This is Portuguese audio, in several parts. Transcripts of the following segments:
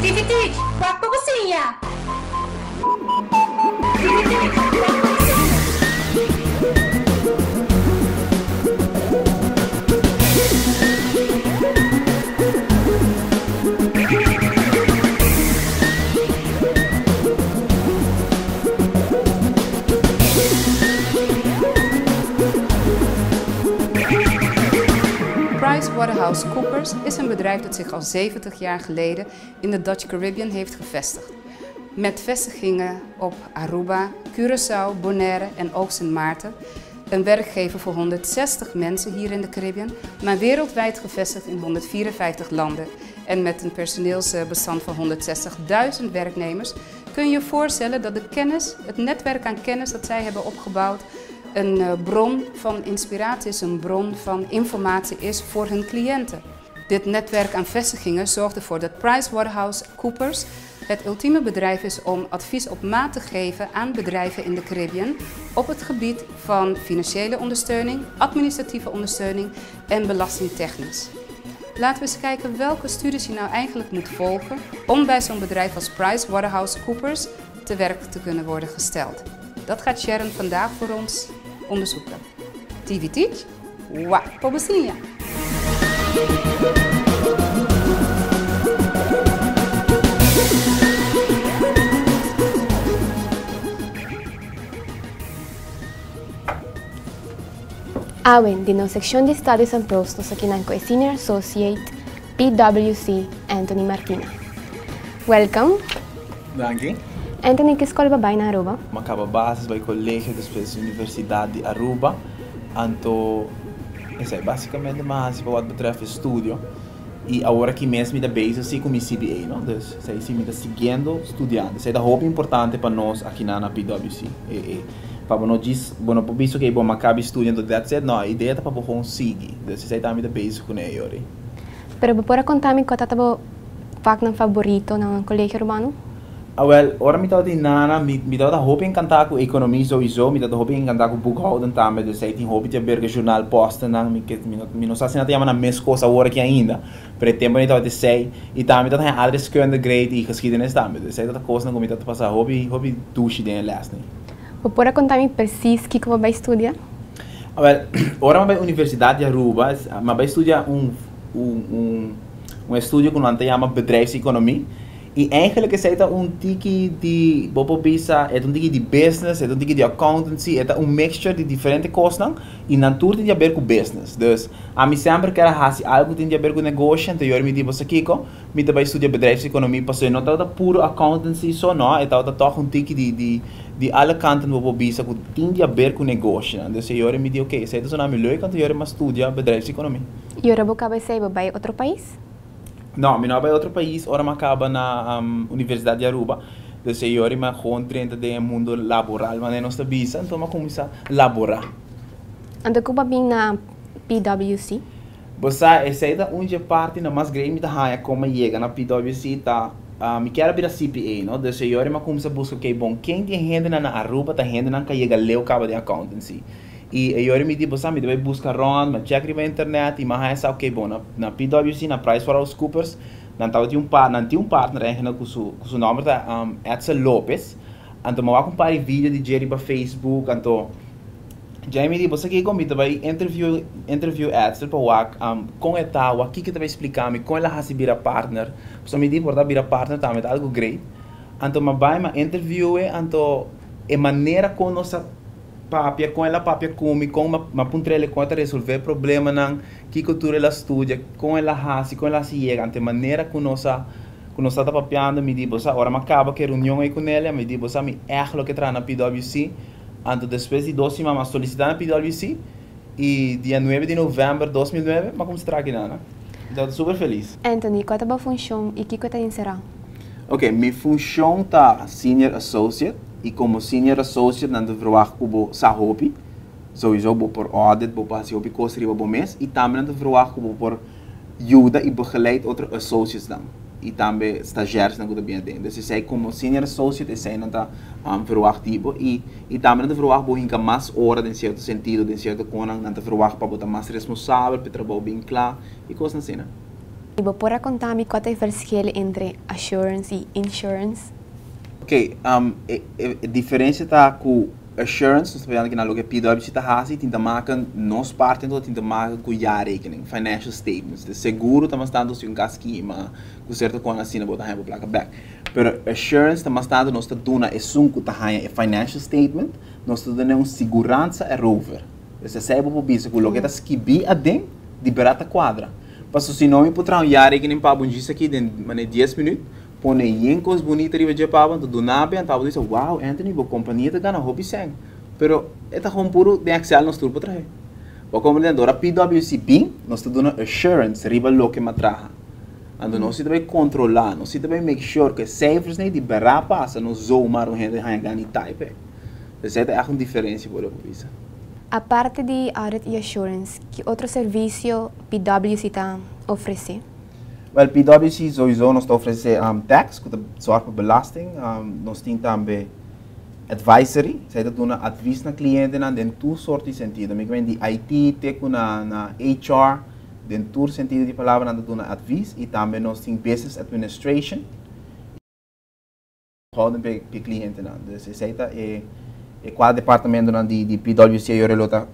Tivitit, waktu cozinha. Tivitit, waktu cozinha. PricewaterhouseCoopers is een bedrijf dat zich al 70 jaar geleden in de Dutch Caribbean heeft gevestigd. Met vestigingen op Aruba, Curaçao, Bonaire en ook Sint Maarten. Een werkgever voor 160 mensen hier in de Caribbean, maar wereldwijd gevestigd in 154 landen. En met een personeelsbestand van 160.000 werknemers kun je je voorstellen dat de kennis, het netwerk aan kennis dat zij hebben opgebouwd, een bron van inspiratie is, een bron van informatie is voor hun cliënten. Dit netwerk aan vestigingen zorgt ervoor dat PricewaterhouseCoopers het ultieme bedrijf is om advies op maat te geven aan bedrijven in de Caribbean op het gebied van financiële ondersteuning, administratieve ondersteuning en belastingtechnisch. Laten we eens kijken welke studies je nou eigenlijk moet volgen om bij zo'n bedrijf als PricewaterhouseCoopers te werk te kunnen worden gesteld. Dat gaat Sharon vandaag voor ons onderzoeken. Tivitit, wa, pobrecinha. Awen, din ang seksyon de Studies and Prostos sa kinangko ay Senior Associate PwC Anthony Martina. Welcome. Dank je. Anthony, que escola babay na Aruba? Macababasas by Colégio depois Universidade de Aruba. Anto, essa é basicamente mais para o que betreft estudo. E agora que mesmo me base assim com o CBA, não? Então, sei se me está seguindo estudando. Isso é da roupa importante para nós aqui na PwC. Para não diz, bueno, por isso que bom acabe estudando that's it. Não, a ideia é para bom seguir. Então, isso é também da base com ele. Pero para contar-me qual é o fac favorito ng colégio romano? Well, ora me tawag nana, me tawag hoop encantar com economia sowieso, me tawag hoop encantar com boekhouden também, dus hij tem hoop te bergen jornal posten nang, me não sabe se nada na mes coisa agora que ainda, pero tempo me tawag sei, e também tawag adreskunde grade e geschiedenis também, dus hij tawag coisa nang me tawag passar hoop douche den les nem. Pode contar-me precis que você vai estudar? Well, ora me vai Universidade de Aruba, mas vai estudar estudo que nós chama bedrijfseconomie. E eigenlijk is het tiki de bobobisa, het tiki de business, het tiki de accountancy, het mixture de diferente kosten e natuurlijk tem a ver com business. Dus a mim sempre quero fazer algo que tem a ver com negócio, então eu me digo assim que me também estudo bedrijfseconomie, porque não tá puro accountancy só não, é tá toch tiki de alle kanten bobobisa que tem a ver com negócio. Dus eu me digo ok, isso é só na melhor quando eu me estudo bedrijfseconomie. E agora você vai outro país? Não, eu não vou outro país, ora me acaba na Universidade de Aruba. Dus eu me gewoon trainen de mundo laboral, mas não está bisa, então eu começo a laborar. Ando ko ba bing na PwC? Você essa é uma parte na mais grande da raia como chega na PwC tá, me quero vir a CPA, não? Dus eu me começo a buscar que bom, quem tem renda na Aruba, tem renda na que chega leu cabo de accountancy. E eu me digo, você me deve buscar rond, me check na internet e me vai saber que bom na PwC, na PricewaterhouseCoopers, não tinha partner eigenlijk com o nome da Edsel Lopes, então me vai comparar vídeo de Jerry para Facebook, então já me digo, você que comigo vai interview Edsel para com eta, o que vai explicar me como ela recebe a partner, você me digo por dar a partner também algo great, então me vai me interview, então é maneira como nossa papia com ela papia com uma puntrele com ela resolver problema não que cultura ela estuda com ela hasi com ela se chega ante maneira com nossa tá papiando me digo sa ora acaba que reunião aí com ela me digo sa me erro que tra na PwC ante depois de 2 semanas solicitar na PwC e dia 9 de novembro de 2009 mas como se traga nana então super feliz. Anthony, qual é a função e que está encerrado? Ok, minha função tá Senior Associate. E como Senior Associate, não verwacht como sahopi, sowieso por audit, por passiopie kosten por mês, e também não verwacht como por ajuda e begeleid outros associates dan. E também estagiários não bem dentro. Então, se como Senior Associate, se não tá verwacht tipo e também não verwacht por hinca mais horas em certo sentido, em certo coisa, não verwacht para botar mais responsável, para trabalhar bem claro e coisas assim. E você pode contar-me qual é o verschil entre assurance e insurance? Ok, a diferença está com assurance, nós estamos falando que na loja PwC está assim, tem que marcar nós parte então tem que marcar com jaarrekening, financial statements, de seguro estamos dando se casquima, com certa coisa assim, botar a placa back. Pero assurance estamos dando nós estamos dando é financial statement, nós estamos dando segurança é rover. Você sabe por isso que o loja está esquibi a dem de barata quadra. Passo se não me putra jaarrekening para bundis aqui de 10 minutos. Põe em coisas bonitas ali de pava, do nabe, então diz, wow, Anthony, a companhia está ganhando hobby sem. Pero é um puro de Excel nós tudo para trás. O companhia a PwC bem, nós estamos dando assurance riba lo que matraha. Ando nós também controlar, nós também make sure que saves nem de barra passa, nós zoomar o gente a ganhar type. Isso é uma diferença por isso. A parte de audit e assurance, que outro serviço PwC está oferecendo? Well, PwC sowieso nos oferece tax, que zorgt voor belasting. Nós temos também advisory, zij dat doen advies naar cliënten en den tour soorten sentido. Ik ben die IT, tech na HR, den tour sentido die palavra dat doen advies. E também nós temos business administration. Houden bij cliënten aan. Dus zij dat qua departamento na die PwC relota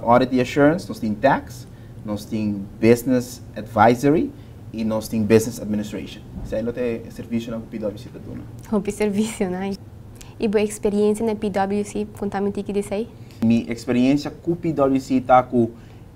audit e assurance, nós temos tax, nós temos business advisory. E nós temos Business Administration. Isso é o serviço que o PwC está dando. Hobby serviço, né? E a experiência na PwC, conta-me o que diz aí? Minha experiência com o PwC está com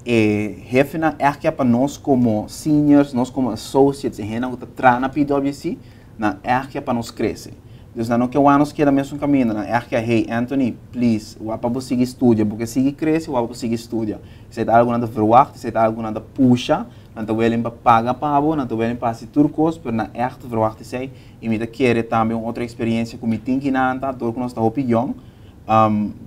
chefe é para nós como seniors, nós como associates, e gente que está na PwC, na é para nós crescer. Então, não que o ano que é mesmo caminho, na é hey Anthony, please, o para você seguir estudia, porque seguir cresce, o para seguir estudia. Se é algo nada verwacht, se é algo nada puxa, não estou willen para pagar para abo, não estou willen para se turcos, mas na echt verwacht sei, e me querer também outra experiência com me tem que na anta, door que nós está hopi young,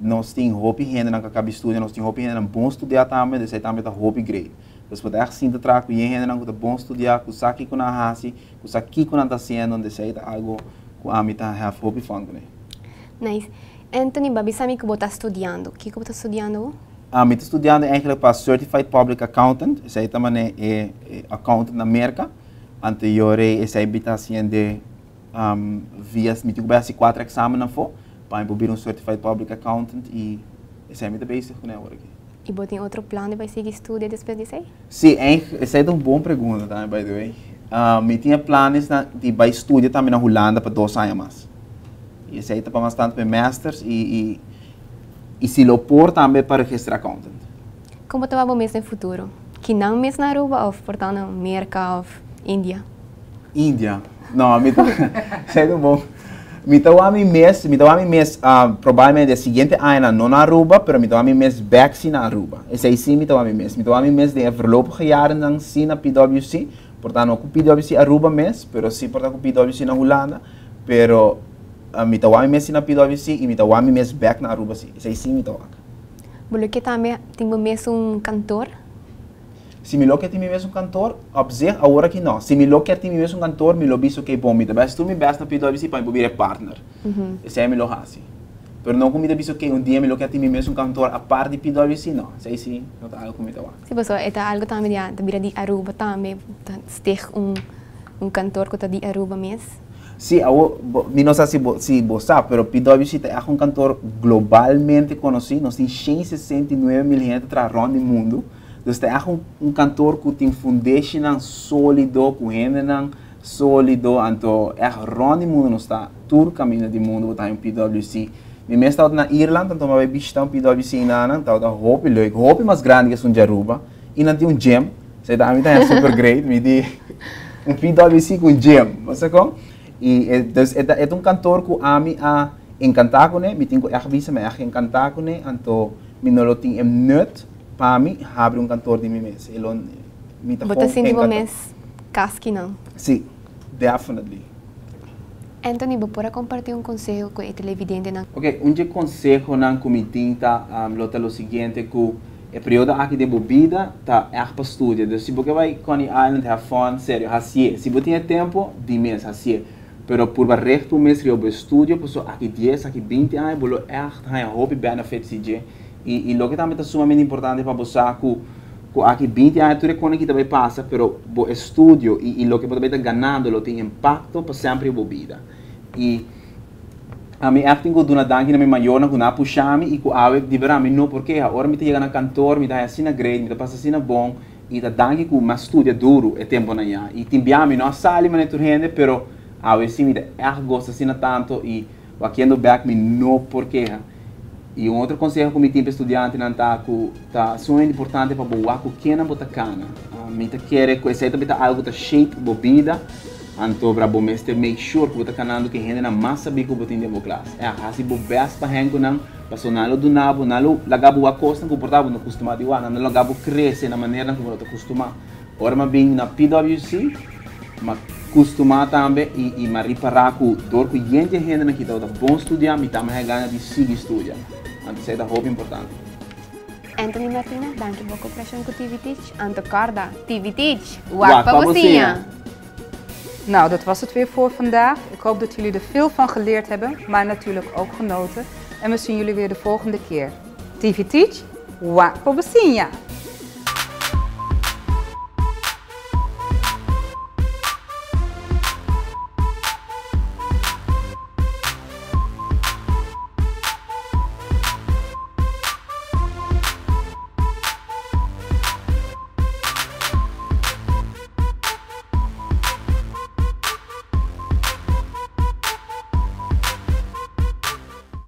nós tem hopi gente na que acaba estudia, nós tem hopi gente na bom estudar também, de sei também está hopi grade. Então, pode echt zien te trago, je gente na que está bom estudar, com saki com na hasi, com saki com na está sendo, de sei algo com a mita have hopi fun com ele. Nice. Anthony, babi sabe que você está estudando? O que você está estudando? Eu estou estudando eigenlijk para Certified Public Accountant. Saya também é accountant na América. Anterior, saya está fazendo via me tive base 4 exames na fo para ir Certified Public Accountant e saya me base com agora aqui. E você tem outro plano de vai seguir estudo depois disso aí? Sim, essa é uma boa pergunta também, by the way. Eu tinha planos de vai estudar também na Holanda para 2 anos mais. E saya está para bastante para masters e se lo por também para registrar accountant. Como você vai mesmo no futuro? Que não mesmo na Aruba ou portanto na América ou Índia? Índia? Não, me sei do bom. Me tô a mim mês, provavelmente a seguinte ano não na Aruba, pero me tô a mim mês back na Aruba. Esse aí sim me tô a mim mês de voorlopige jaren dan sim na PwC, portanto com PwC Aruba mês, pero sim portanto com PwC na Holanda, pero me tô a mim mês na PwC e me tô a mim mês back na Aruba sim. Esse aí sim me tô. Bolo que também tem mesmo cantor? Se me lo quer ter mesmo cantor, observe agora que não. Se me lo quer ter mesmo cantor, me lo bicho que é bom. Me basta tu me basta na PwC para me partner. Esse é me lo assim. Pero não comida bicho que dia me lo quer ter mesmo cantor a par de PwC não. Isso aí sim, não tá algo como tá. Se você é algo também de vira de Aruba também, ter cantor que tá de Aruba mesmo. Sim, não sei se você sabe, pero PwC é cantor globalmente conhecido. Nós temos 169 mil gente atrás do mundo. Então, é cantor que tem foundation sólido, com gente sólido, então é ronde mundo, nós está todo caminho do mundo, está em PwC. Me mesmo estava na Irlanda, então eu visitei um PwC na então da hope leuk, hope mais grande que um Aruba, e não tem gym, você tá é super great, me di PwC com gym, você com? E é cantor que ami a encantar com ele, me tenho que avisa me encantar com ele, então me não tem nut. Para mim, abre cantor de mim mesmo. Você sente mesmo casque não? Sim, definitely. Anthony, você pode compartilhar conselho com o televidente? Ok, conselho não comitim tá o seguinte que o período aqui de bebida tá para estudar. Então, se você vai com Coney Island, have fun, sério, assim. Se você tem tempo, de mês, assim. Pero por resto mês eu vou estudar, por aqui 10, aqui 20 anos, vou echt hobby benefits e o que também é sumamente importante para você Aqui 20 anos tudo é que também passa, pero o estudo e o que você está ganhando tem impacto para sempre a vida. E a mim acting go duna danki na minha maior na kuna puxami e com a de verão não porque agora me chega na cantor me dá assim na grade me dá passa assim na bom e da danki com mas estudia duro é tempo na já e timbiami não sali mas não rende pero a sim me dá gosta assim tanto e aqui back me não porque e outro conselho que me tem para estudante não tá muito importante para boa com quem não bota cana me tá querer conhecer também algo da shape bobida anto para bom mestre make sure que você está canando que rende na massa bico botin de classe é assim bo best para hengo não passou nalo do nabo nalo lagabo a costa comportava no costumado igual não lagabo crescer na maneira como você costuma ora mas bem na PwC mas costuma também e mas reparar que dor que gente rende na que tá bom estudar me também ganha de seguir estudar anto isso é da roupa importante. Anthony Martina, dank je voor cooperatie com TV Teach. Anto Corda, TV Teach. Wakpa Bocinha. Nou, dat was het weer voor vandaag. Ik hoop dat jullie er veel van geleerd hebben, maar natuurlijk ook genoten. En we zien jullie weer de volgende keer. TV Teach, Wakpa Bocinha.